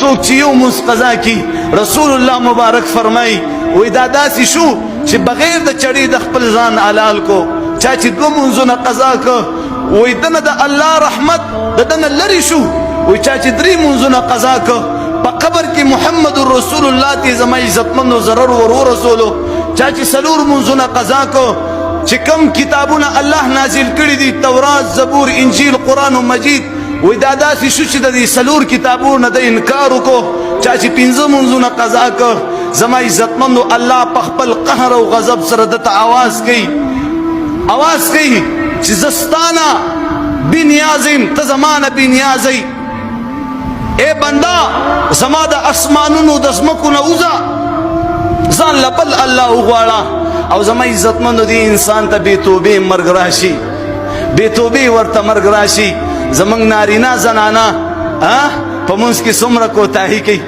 څوک چې یو مونځ قضا کی رسول الله مبارک فرمای وای دا داسې شو چې بغیر د چړې د خپل ځان حلال کو چا چې دوه مونځونه قضا کو وای دنه د الله رحمت دنه لری شو وای چا چې درې مونځونه قضا کو په قبر کې محمد رسول الله ته زما عزتمنو ضرر ور رسولو چا چې سلور مونځونه قضا کو چې کم کتابونه الله نازل کړي دي تورات زبور انجیل قرآن مجید وای دا داسې شو چې د دې سلور کتابونو د انکار وکړو چا چې پنځه مونځونه قضا کو زما عزتمنو الله په خپل قهر او غضب سره دته आवाज کوي چې زستانا بنیازم ته زمانه بنیازي اے بندا زما د اسمانونو د زمکو نه وزا ځان لبل الله وغواړه او زما عزتمنو دی انسان ته بے توبه مرګ راشي بے توبه ورته مرګ راشي زمنګ نارینا زنانا په منځ کې څومره کوتاهي کوي